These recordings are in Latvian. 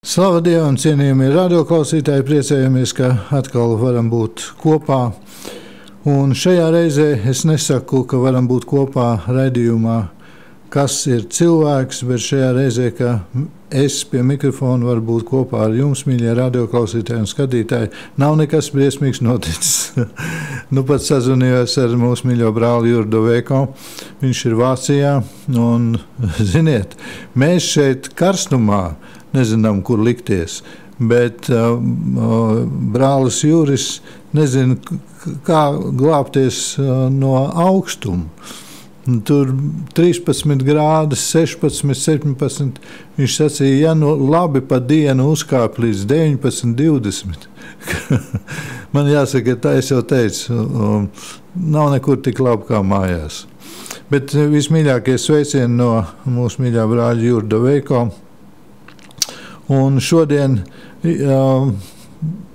Slava Dievam, cienījamie radioklausītāji, priecājamies, ka atkal varam būt kopā. Un šajā reizē es nesaku, ka varam būt kopā raidījumā, kas ir cilvēks, bet šajā reizē, ka es pie mikrofona varu būt kopā ar jums, mīļie radioklausītāji un skatītāji, nav nekas briesmīgs noticis. Nu pat sazvanījos ar mūsu mīļo brāli Jurdu Veiko. Viņš ir Vācijā un, ziniet, mēs šeit karstumā nezinām, kur likties, bet brālis Juris nezina, kā glābties no augstuma. Tur 13 grādi, 16, 17. Viņš sacīja, ja nu labi pa dienu uzkāp līdz 19, 20. Man jāsaka, tā es jau teicu, nav nekur tik labi kā mājās. Bet vismīļākie sveicieni no mūsu mīļā brāļa Jurda Veiko. Un šodien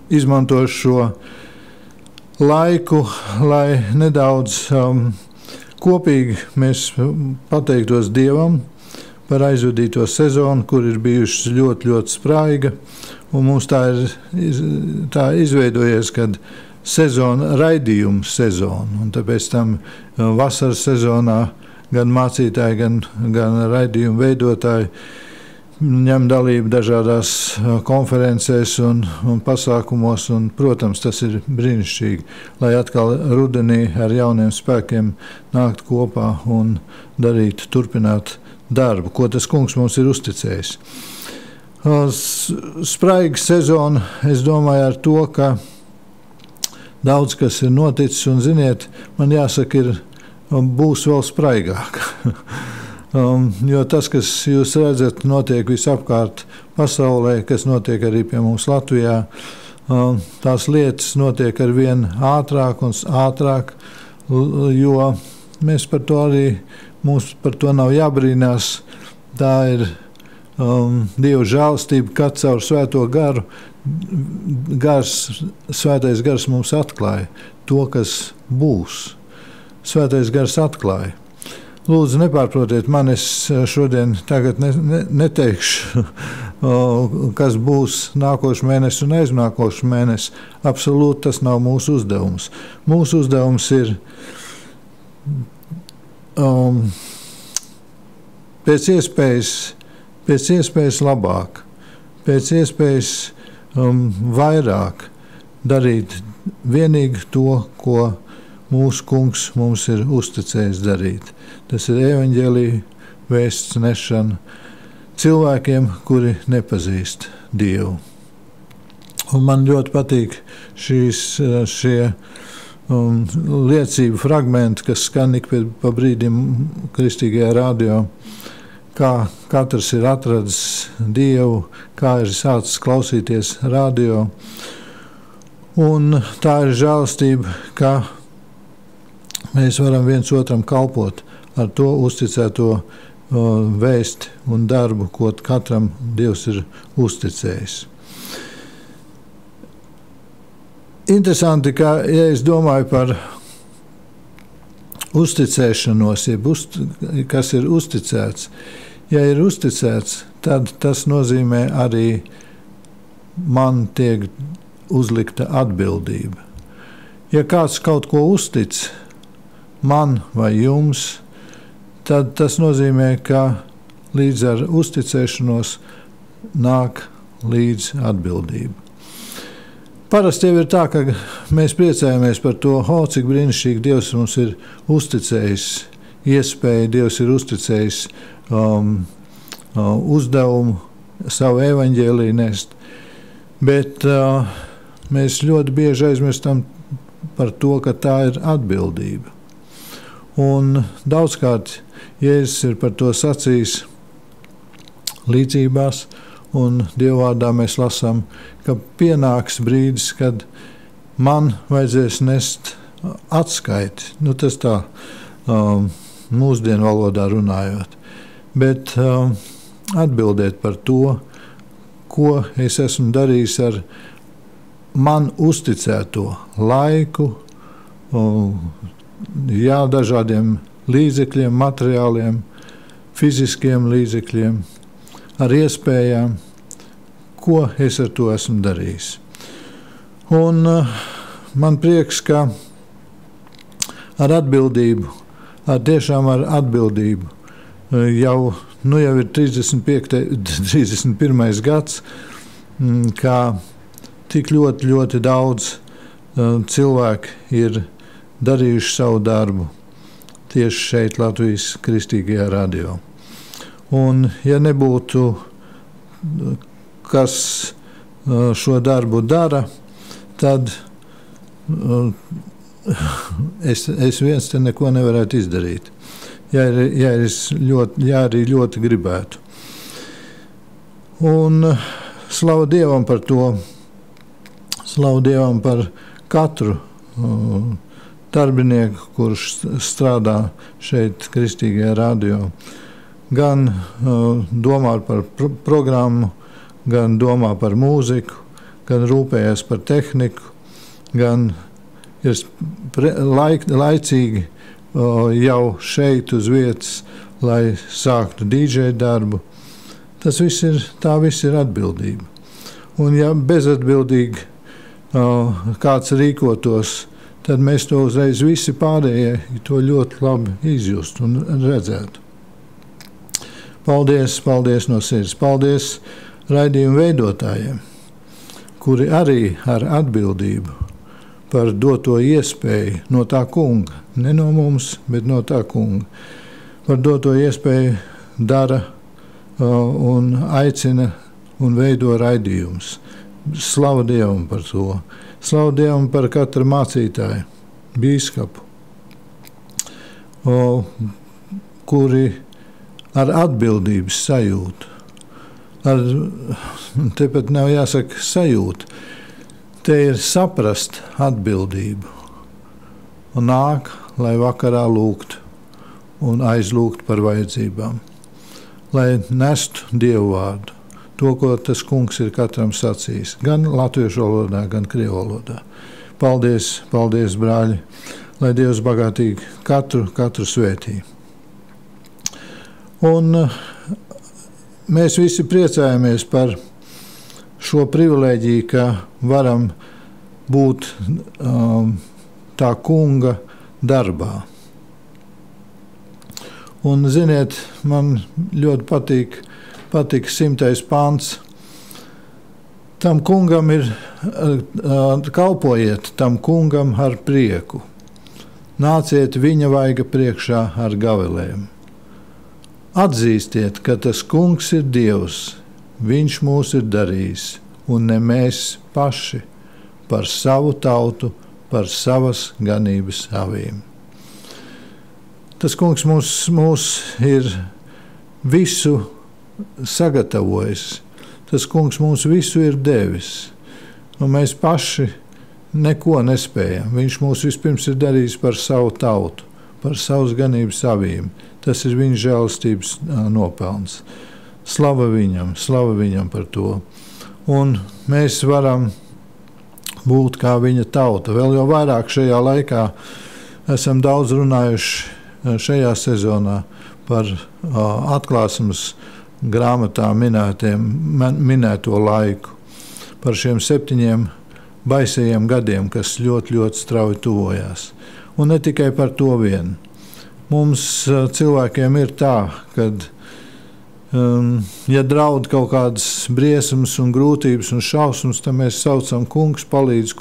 izmantošu šo laiku, lai nedaudz kopīgi mēs pateiktos Dievam par aizvadīto sezonu, kur ir bijuši ļoti, ļoti spraiga. Un mums tā izveidojies, kad sezona, raidījuma sezona. Un tāpēc tam vasaras sezonā gan mācītāji, gan raidījuma veidotāji ņem dalību dažādās konferencēs un pasākumos, un, protams, tas ir brīnišķīgi, lai atkal rudenī ar jauniem spēkiem nākt kopā un darīt, turpināt darbu, ko tas kungs mums ir uzticējis. Spraiga sezona, es domāju ar to, ka daudz kas ir noticis, un, ziniet, man jāsaka, būs vēl spraigāk. Jo tas, kas jūs redzat, notiek visapkārt pasaulē, kas notiek arī pie mums Latvijā, tās lietas notiek ar vien ātrāk un ātrāk, jo mēs par to arī, mums par to nav jābrīnās. Tā ir Dieva žēlastība, kad caur svēto garu, svētais gars mums atklāja to, kas būs. Svētais gars atklāja. Lūdzu, nepārprotiet mani, es šodien tagad neteikšu, kas būs nākošu mēnesi un aiznākošu mēnesi. Absolūti tas nav mūsu uzdevums. Mūsu uzdevums ir pēc iespējas labāk, pēc iespējas vairāk darīt vienīgi to, ko mūsu kungs mums ir uzticējis darīt. Tas ir evaņģēlija vēsts nešana cilvēkiem, kuri nepazīst Dievu. Un man ļoti patīk šie liecību fragmenti, kas skan ik pa brīdim kristīgajā radio, kā katrs ir atradis Dievu, kā ir sācis klausīties radio. Un tā ir žēlastība, ka mēs varam viens otram kalpot ar to uzticēto vēsti un darbu, ko katram Dievs ir uzticējis. Interesanti, ka, ja es domāju par uzticēšanos, kas ir uzticēts, ja ir uzticēts, tad tas nozīmē arī man tiek uzlikta atbildība. Ja kāds kaut ko uztic man vai jums, tad tas nozīmē, ka līdz ar uzticēšanos nāk līdz atbildība. Parasti jau ir tā, ka mēs priecājamies par to, cik brīnišķīgi Dievs mums ir uzticējis iespēju, Dievs ir uzticējis uzdevumu, savu evaņģēliju nest. Bet mēs ļoti bieži aizmirstam par to, ka tā ir atbildība. Un daudzkārt Jēzus ir par to sacījis līdzībās, un Dievvārdā mēs lasām, ka pienāks brīdis, kad man vajadzēs nest atskaiti. Nu, tas tā mūsdienu valodā runājot. Bet atbildēt par to, ko es esmu darījis ar man uzticēto laiku, dažādiem līdzekļiem, materiāliem, fiziskiem līdzekļiem, ar iespējām, ko es ar to esmu darījis. Un man prieks, ka ar atbildību, tiešām ar atbildību, jau ir 31. gads, kā tik ļoti daudz cilvēki ir darījuši savu darbu tieši šeit Latvijas Kristīgajā radio. Un ja nebūtu, kas šo darbu dara, tad es viens te neko nevarētu izdarīt, ja arī ļoti gribētu. Un slavu Dievam par to, slavu Dievam par katru darbinieku, kurš strādā šeit Kristīgajā radio. Gan domā par programmu, gan domā par mūziku, gan rūpējas par tehniku, gan ir laicīgi jau šeit uz vietas, lai sāktu DJ darbu. Tā viss ir atbildība. Un ja bezatbildīgi kāds rīkotos, tad mēs to uzreiz visi pārējie to ļoti labi izjustu un redzētu. Paldies no sirds. Paldies raidījumu veidotājiem, kuri arī ar atbildību par doto iespēju no tā kunga, ne no mums, bet no tā kunga, par doto iespēju dara un aicina un veido raidījumus. Slavu Dievam par to. Slavu Dievam par katru mācītāju, bīskapu, kuri ar atbildības sajūtu, tepat nav jāsaka sajūta, te ir saprast atbildību un nāk, lai vakarā lūgtu un aizlūgtu par vajadzībām, lai nestu Dievu vārdu, to, ko tas kungs ir katram sacījis, gan latviešu valodā, gan krievu valodā. Paldies, brāļi, lai Dievs bagātīgi katru svētī. Un mēs visi priecājamies par šo privilēģiju, ka varam būt tā kunga darbā. Un, ziniet, man ļoti patīk 100. pants. Tam kungam ir, kalpojiet tam kungam ar prieku. Nāciet viņa vaiga priekšā ar gavilēm. Atzīstiet, ka tas kungs ir Dievs, viņš mūs ir darījis, un ne mēs paši par savu tautu, par savas ganības avīm. Tas kungs mūs ir visu sagatavojis, tas kungs mums visu ir devis, un mēs paši neko nespējam. Viņš mūs vispirms ir darījis par savu tautu, par savas ganības avīm. Tas ir viņa žēlastības nopelns. Slava viņam par to. Un mēs varam būt kā viņa tauta. Vēl jau vairāk šajā laikā esam daudz runājuši šajā sezonā par atklāsmes grāmatā minēto laiku, par šiem 7 baisajiem gadiem, kas ļoti strauji tuvojās. Un ne tikai par to vien. Mums cilvēkiem ir tā, kad ja draud kaut kādas briesmas un grūtības un šausmas, tad mēs saucam kungs palīdz.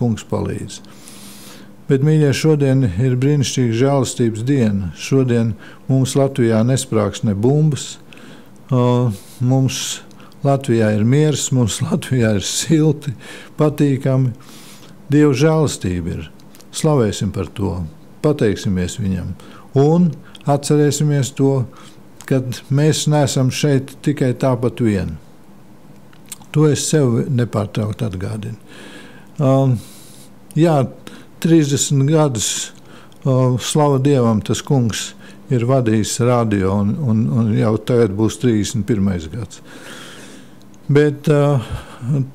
Bet, mīļie, šodien ir brīnišķīga žēlastības diena. Šodien mums Latvijā nesprāgs ne bumbas, mums Latvijā ir miers, mums Latvijā ir silti, patīkami. Dieva žēlastība ir. Slavēsim par to, pateiksimies viņam. Un atcerēsimies to, kad mēs neesam šeit tikai tāpat vien. To es sev nepārtraukt atgādinu. 30 gadus, slava Dievam, tas kungs ir vadījis radio, un jau tagad būs 31. gads. Bet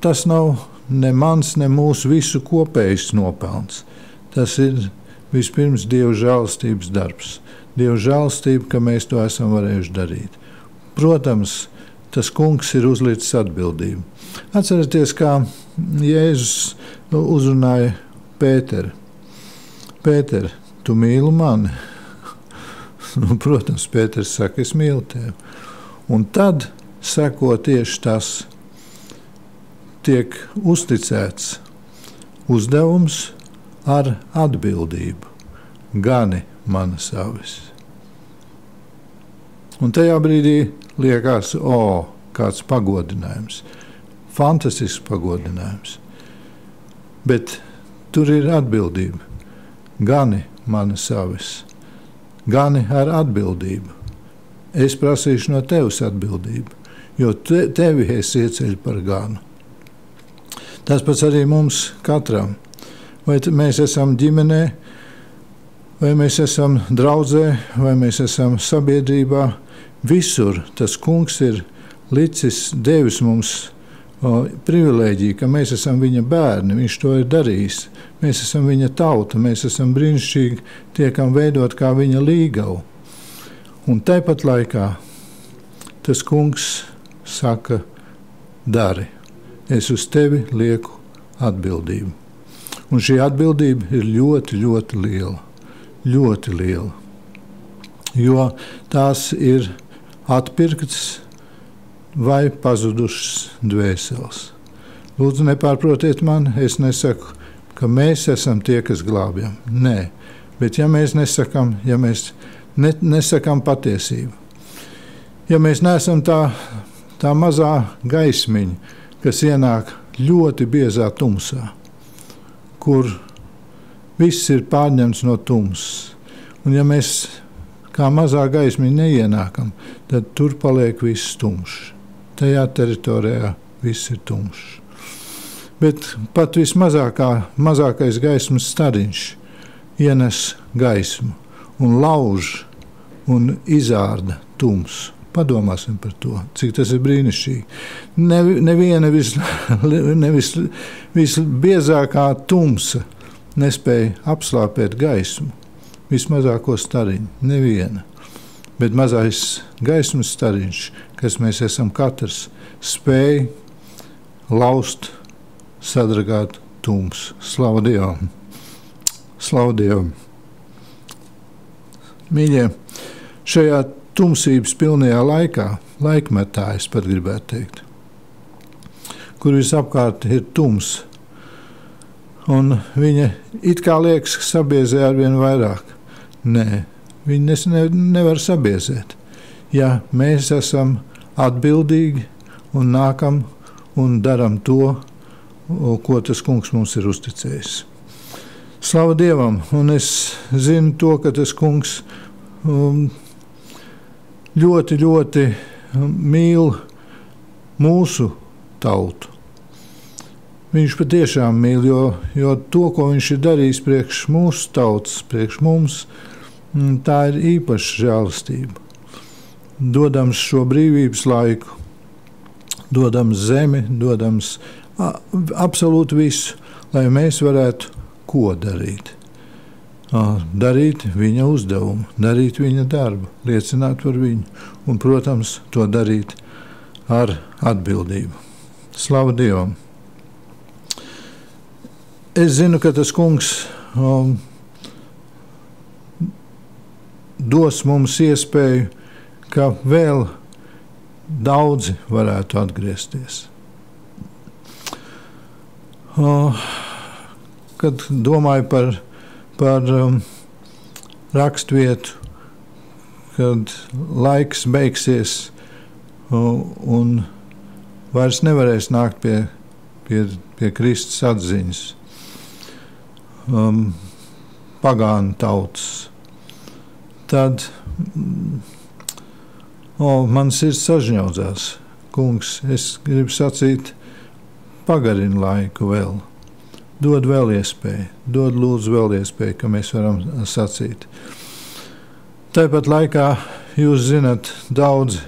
tas nav ne mans, ne mūsu visu kopējs nopelns. Tas ir vispirms Dieva žēlastības darbs. Dieva žēlastība, ka mēs to esam varējuši darīt. Protams, tas kungs ir uzlicis atbildību. Atcerieties, kā Jēzus uzrunāja Pēteru. Pēter, tu mīli mani? Protams, Pēters saka, es mīlu tevi. Un tad seko tieši tas, tiek uzticēts uzdevums ar atbildību. Gani manas avis. Un tajā brīdī liekas, kāds pagodinājums. Fantastisks pagodinājums. Bet tur ir atbildība. Gani manas avis. Gani ar atbildību. Es prasīšu no tevis atbildību, jo tevi es ieceļu par ganu. Tas pats arī mums katram. Vai mēs esam ģimenē, vai mēs esam draudzē, vai mēs esam sabiedrībā. Visur tas kungs ir licis, devis mums privilēģiju, ka mēs esam viņa bērni, viņš to ir darījis. Mēs esam viņa tauta, mēs esam brīnišķīgi, tiekam veidot kā viņa līgavu. Un tāpat laikā tas kungs saka, dari, es uz tevi lieku atbildību. Un šī atbildība ir ļoti, ļoti liela, ļoti liela, jo tās ir atpirktas vai pazudušas dvēseles. Lūdzu, nepārprotiet mani, es nesaku, ka mēs esam tie, kas glābjam. Nē, bet ja mēs nesakam, ja mēs nesakam patiesību, ja mēs neesam tā mazā gaismiņa, kas ienāk ļoti biezā tumsā, kur viss ir pārņemts no tumsas, un ja mēs kā mazā gaismiņa neienākam, tad tur paliek viss tumšs. Tajā teritorijā viss ir tumšs. Bet pat mazākais gaismas stariņš ienes gaismu un lauž un izārda tumsu. Padomāsim par to, cik tas ir brīnišķīgi. Neviena visbiezākā tumsa nespēja apslāpēt gaismu, vismazāko stariņu, neviena. Bet mazais gaismas stariņš, kas mēs esam katrs, spēj laust, sadragāt tumsu. Slavu Dievam! Slavu Dievam! Mīļie, šajā tumsības pilnajā laikmetā, es pat gribētu teikt, kur visapkārt ir tums, un viņa it kā liekas sabiezē arvien vairāk. Nē, viņi nevar sabiezēt. Ja mēs esam atbildīgi un nākam un daram to, ko tas kungs mums ir uzticējis. Slavu Dievam, un es zinu to, ka tas kungs ļoti, ļoti mīl mūsu tautu. Viņš patiešām mīl, jo to, ko viņš ir darījis priekš mūsu tautas, priekš mums, tā ir īpaša žēlastība. Dodams šo brīvības laiku, dodams zemi, dodams absolūti visu, lai mēs varētu ko darīt. Darīt viņa uzdevumu, darīt viņa darbu, liecināt par viņu un, protams, to darīt ar atbildību. Slavu Dievam! Es zinu, ka tas kungs dos mums iespēju, ka vēl daudzi varētu atgriezties. Kad domāju par rakstvietu, kad laiks beigsies un vairs nevarēs nākt pie Kristus atziņas, pagānu tautas, tad man sirds sažņaudzās. Kungs, es gribu sacīt, pagarini laiku vēl. Dod vēl iespēju, dod lūdzu vēl iespēju, ka mēs varam sacīt. Tāpat laikā jūs zinat daudzi,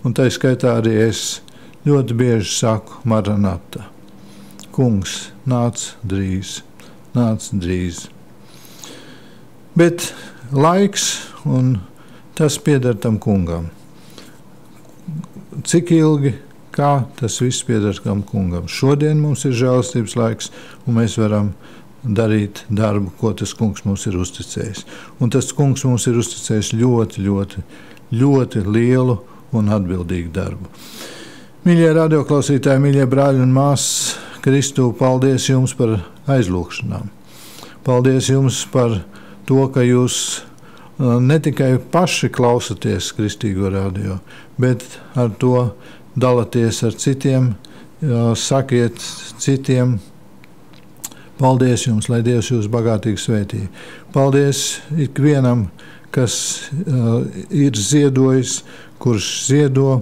un tā skaitā arī es ļoti bieži saku Maranata. Kungs, nāc drīz, nāc drīz. Bet laiks, un tas pieder tam kungam. cik ilgi, kā tas viss pieder kam kungam. Šodien mums ir žēlastības laiks, un mēs varam darīt darbu, ko tas kungs mums ir uzticējis. Un tas kungs mums ir uzticējis ļoti, ļoti, ļoti lielu un atbildīgu darbu. Mīļie radioklausītāji, mīļie brāļi un māsas, Kristū, paldies jums par aizlūgšanām. Paldies jums par to, ka jūs ne tikai paši klausaties Kristīgo radio, bet ar to dalaties ar citiem, sakiet citiem. Paldies jums, lai Dievs jūs bagātīgi svētī. Paldies ikvienam, kas ir ziedojis, kurš ziedo,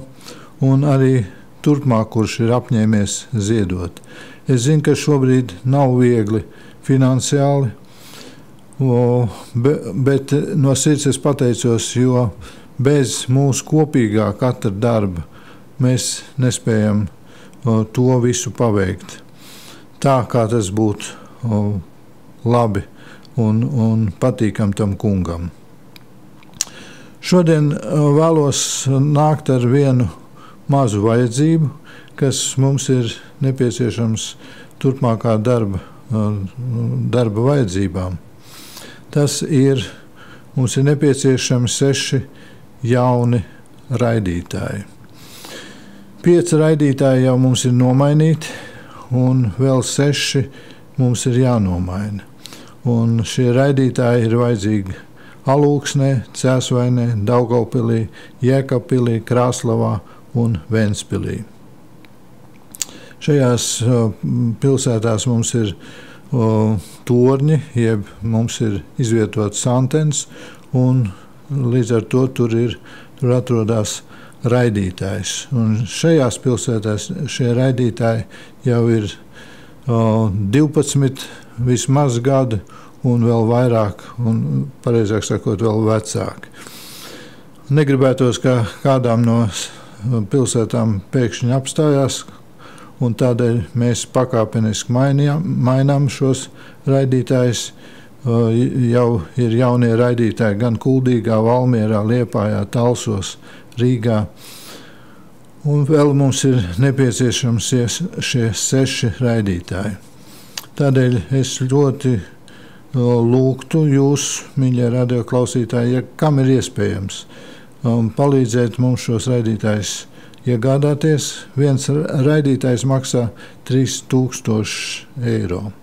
un arī turpmāk, kurš ir apņēmies ziedot. Es zinu, ka šobrīd nav viegli finansiāli, bet no sirds es pateicos, jo bez mūsu kopīgā katra darba mēs nespējam to visu paveikt tā, kā tas būtu labi un patīkam tam kungam. Šodien vēlos nākt ar vienu mazu vajadzību, kas mums ir nepieciešams turpmākā darba vajadzībām. Tas ir, mums ir nepieciešami 6 jauni raidītāji. 5 raidītāji jau mums ir nomainīti, un vēl 6 mums ir jānomaina. Un šie raidītāji ir vajadzīgi Alūksnē, Cēsvainē, Daugavpilī, Jēkabpilī, Krāslavā un Ventspilī. Šajās pilsētās mums ir torņi, jeb mums ir izvietots antenas, un līdz ar to tur atrodas raidītājs. Un šajās pilsētās šie raidītāji jau ir 12 vismaz gadu, un vēl vairāk, un pareizāk sakot, vēl vecāki. Negribētos, ka kādām no pilsētām pēkšņi apstājās, un tādēļ mēs pakāpeniski mainām šos raidītājus. Jau ir jaunie raidītāji gan Kuldīgā, Valmierā, Liepājā, Talsos, Rīgā. Un vēl mums ir nepieciešams šie 6 raidītāji. Tādēļ es ļoti lūgtu jūs, mīļie radioklausītāji, ja kam ir iespējams, palīdzēt mums šos raidītājus iegādāties. Viens raidītājs maksā 3000 eiro.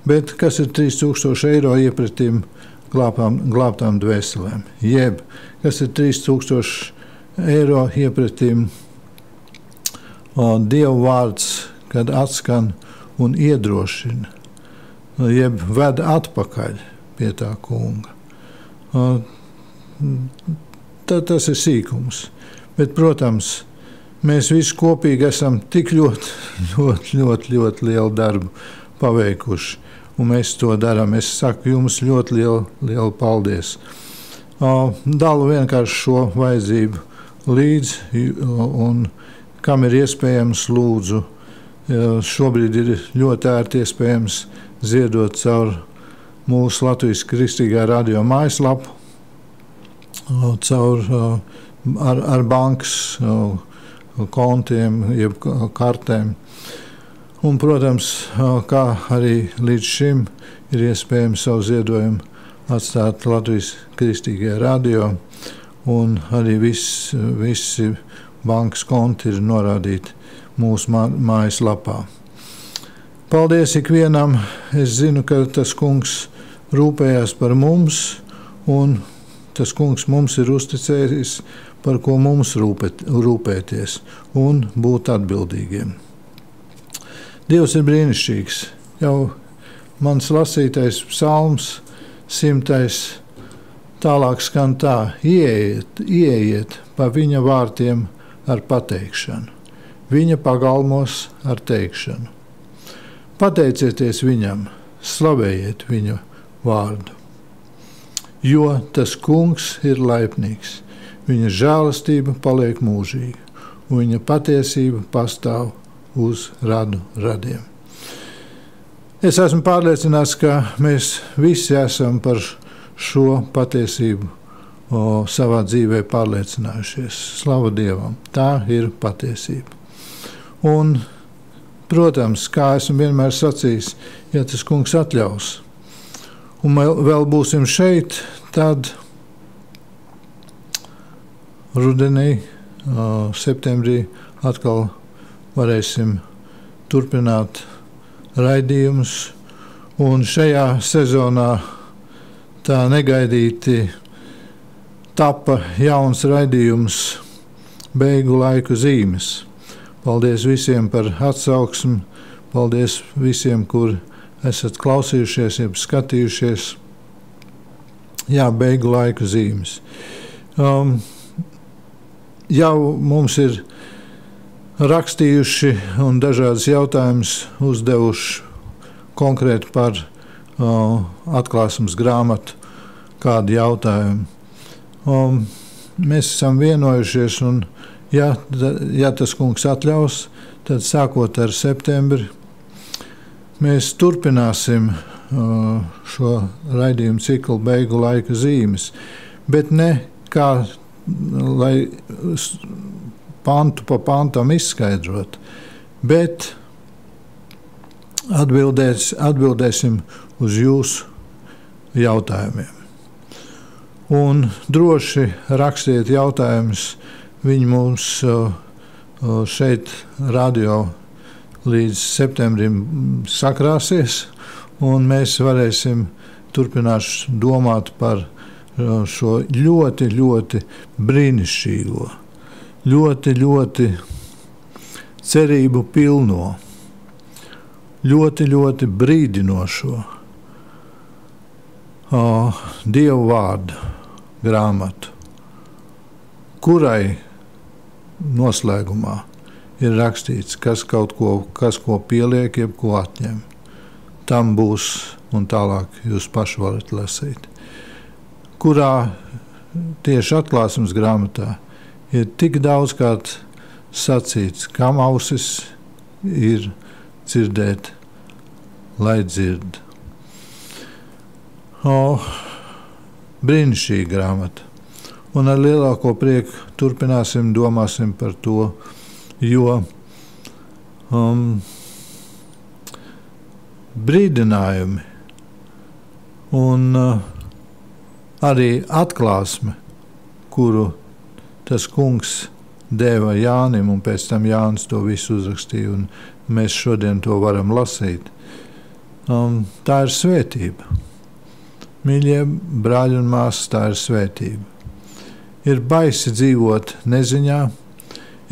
Bet kas ir 3000 eiro iepratīm glābtām dvēselēm? Jeb, kas ir 3000 eiro iepratīm Dieva vārds, kad atskan un iedrošina, jeb ved atpakaļ pie tā kunga. Tas ir sīkums. Bet, protams, mēs visi kopīgi esam tik ļoti lielu darbu paveikuši, un mēs to darām. Es saku jums ļoti lielu paldies. Dalu vienkārši šo vajadzību līdzi, un kam ir iespējams, lūdzu. Šobrīd ir ļoti ērti iespējams ziedot caur mūsu Latvijas Kristīgā radio mājaslapu, caur ar bankas kontiem, jeb kartēm. Un, protams, kā arī līdz šim ir iespējams savu ziedojumu atstāt Latvijas Kristīgajā radio, un arī visi bankas konti ir norādīti mūsu mājaslapā. Paldies ikvienam. Es zinu, ka tas kungs rūpējās par mums, un tas kungs mums ir uzticējis, par ko mums rūpēties un būt atbildīgiem. Dievs ir brīnišķīgs. Jau mans lasītais psalms 100. tālāk skan tā: ieiet pa viņa vārtiem ar pateikšanu, viņa pagalmos ar teikšanu. Pateicieties viņam, slavējiet viņu vārdu, jo tas kungs ir laipnīgs, viņa žēlastība paliek mūžīga, un viņa patiesība pastāv uz radu radiem. Es esmu pārliecināts, ka mēs visi esam par šo patiesību savā dzīvē pārliecinājušies. Slavu Dievam! Tā ir patiesība. Un, protams, kā esmu vienmēr sacījis, ja tas kungs atļaus, un vēl būsim šeit, tad rudenī, septembrī atkal varēsim turpināt raidījumus. Un šajā sezonā tā negaidīti tapa jauns raidījums Beigu laiku zīmes. Paldies visiem par atsauksmi, paldies visiem, kur esat klausījušies, jeb skatījušies. Jā, Beigu laiku zīmes. Jau mums ir rakstījuši un dažādas jautājumus uzdevuši konkrēti par atklāsmes grāmatu, kādu jautājumu. Mēs esam vienojušies, un ja tas kungs atļaus, tad sākot ar septembri mēs turpināsim šo raidījumu ciklu Beigu laika zīmes, bet ne kā, lai pantu pa pantam izskaidrot, bet atbildēsim uz jūsu jautājumiem. Un droši rakstiet jautājumus, viņi mums šeit radio līdz septembrim sakrāsies, un mēs varēsim turpināt domāt par šo ļoti, ļoti brīnišķīgo, ļoti, ļoti cerību pilno, ļoti, ļoti brīdinošo Dievu vārdu grāmatu, kurai noslēgumā ir rakstīts, kas ko pieliek, jeb ko atņem. Tam būs, un tālāk jūs paši varat lasīt. Kurā tieši atklāsmes grāmatā ir tik daudzkārt sacīts, kam ausis ir dzirdēt, lai dzird. Brīnišķīga grāmata. Un ar lielāko prieku turpināsim, domāsim par to, jo brīdinājumi un arī atklāsme, kuru tas kungs deva Jānim, un pēc tam Jānis to visu uzrakstīja, un mēs šodien to varam lasīt. Tā ir svētība. Mīļie brāļi un māsas, tā ir svētība. Ir baisi dzīvot neziņā,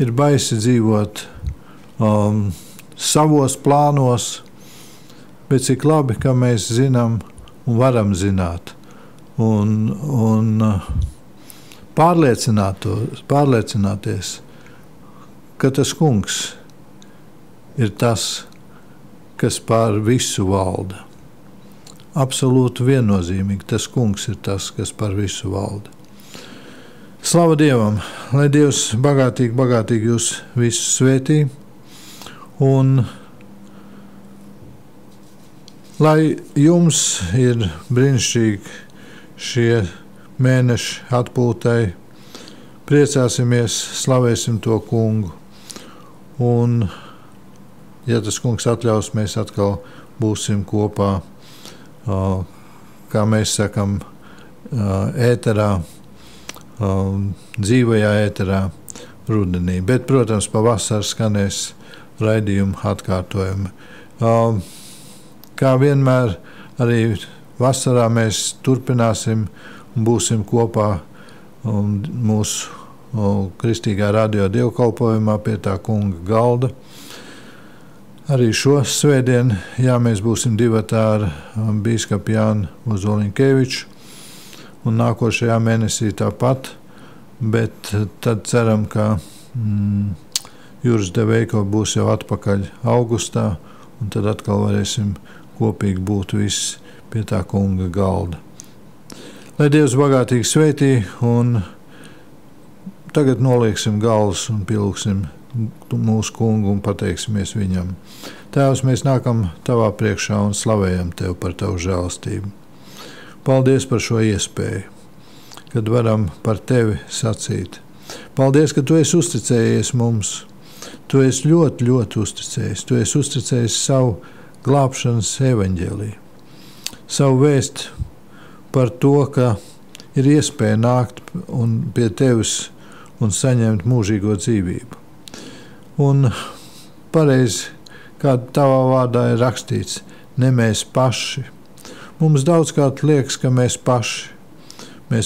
ir baisi dzīvot savos plānos, bet cik labi, ka mēs zinām un varam zināt un pārliecināties, ka tas kungs ir tas, kas pār visu valda. Absolūti viennozīmīgi, tas kungs ir tas, kas pār visu valda. Slava Dievam, lai Dievs bagātīgi jūs visus svētī, un lai jums ir brīnišķīgi šie mēneši atpūtai, priecāsimies, slavēsim to kungu, un, ja tas kungs atļaus, mēs atkal būsim kopā, kā mēs sakam, ēterā, dzīvajā ēterā rudenī. Bet, protams, pavasarī skanēs raidījumu atkārtojumi. Kā vienmēr, arī vasarā mēs turpināsim un būsim kopā mūsu kristīgā radio dievkalpojumā pie tā kunga galda. Arī šo svētdienu, mēs būsim divatā ar bīskapu Jānu Ozoliņkeviču, un nākošajā mēnesī tāpat, bet tad ceram, ka Juris Deveiko būs jau atpakaļ augustā, un tad atkal varēsim kopīgi būt visi pie tā kunga galda. Lai Dievs bagātīgi svētī, un tagad nolieksim galvas un pielūksim mūsu kungu un pateiksimies viņam. Tēvs, mēs nākam tavā priekšā un slavējam tev par tavu žēlastību. Paldies par šo iespēju. kad varam par tevi sacīt. Paldies, ka tu esi uzticējies mums. Tu esi ļoti, ļoti uzticējis. Tu esi uzticējis savu glābšanas evaņģēliju, savu vēstu par to, ka ir iespēja nākt pie tevis un saņemt mūžīgo dzīvību. Un pareizi, kā tavā vārdā ir rakstīts, ne mēs paši. Mums daudzkārt liekas, ka mēs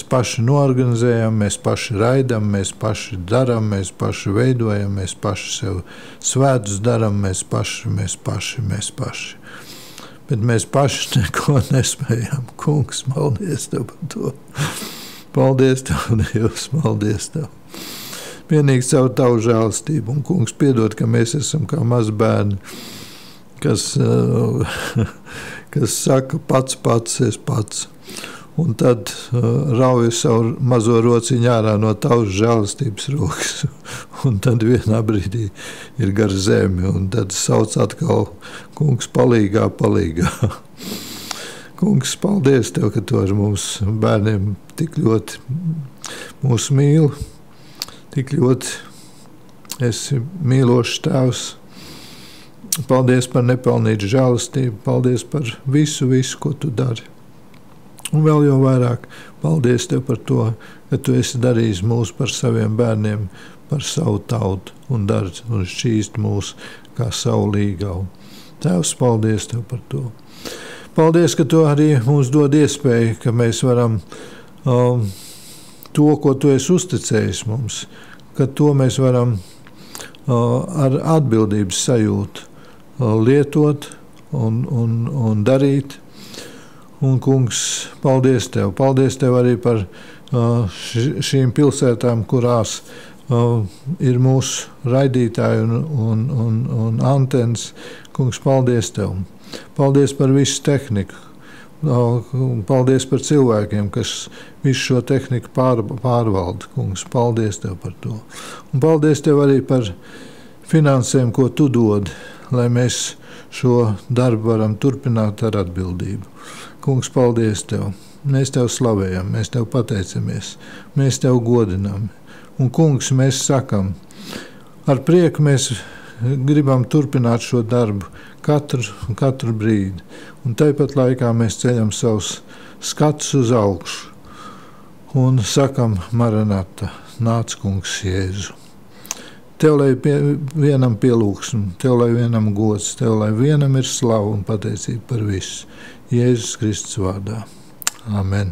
paši noorganizējam, mēs paši raidam, mēs paši darām, mēs paši veidojam, mēs paši sev svētus darām, mēs paši. Bet mēs paši neko nespējam. Kungs, paldies Tev par to. Paldies Tev, Dievs, paldies Tev. Vienīgi caur Tavu žēlastību. Un, Kungs, piedod, ka mēs esam kā mazi bērni, kas saka pats, es pats. Un tad rauj savu mazo rociņu ārā no Tavas žēlastības rokas. Un tad vienā brīdī ir gar zemi. Un tad sauc atkal, Kungs, palīgā. Kungs, paldies Tev, ka Tu ar mums bērniem tik ļoti mūs mīli. Tik ļoti esi mīlošs Tēvs. Paldies par nepelnītu žēlastību. Paldies par visu, ko Tu dari. Un vēl jau vairāk paldies Tev par to, ka Tu esi darījis mūs par saviem bērniem, par savu tautu un dari un šķīst mūs kā savu līgavu. Tēvs, paldies Tev par to. Paldies, ka Tu arī mums dod iespēju, ka mēs varam to, ko Tu esi uzticējis mums, ka to mēs varam ar atbildības sajūtu lietot un darīt. Un, Kungs, paldies Tev. Paldies Tev arī par šīm pilsētām, kurās ir mūsu raidītāji un antenas. Kungs, paldies Tev. Paldies par visu tehniku. Paldies par cilvēkiem, kas visu šo tehniku pārvalda. Kungs, paldies Tev par to. Un paldies Tev arī par finansēm, ko Tu dod, lai mēs šo darbu varam turpināt ar atbildību. Kungs, paldies Tev. Mēs Tev slavējam, mēs Tev pateicamies, mēs Tev godinām. Un, Kungs, mēs sakam, ar prieku mēs gribam turpināt šo darbu katru brīdi. Un tāpat laikā mēs ceļam savus skatus uz augšu un sakam, Maranata, nāc, Kungs, Jēzu. Tev, lai vienam pielūgsme, Tev, lai vienam gods, Tev, lai vienam ir slava un pateicība par visu. Jēzus Kristus vārdā. Amen.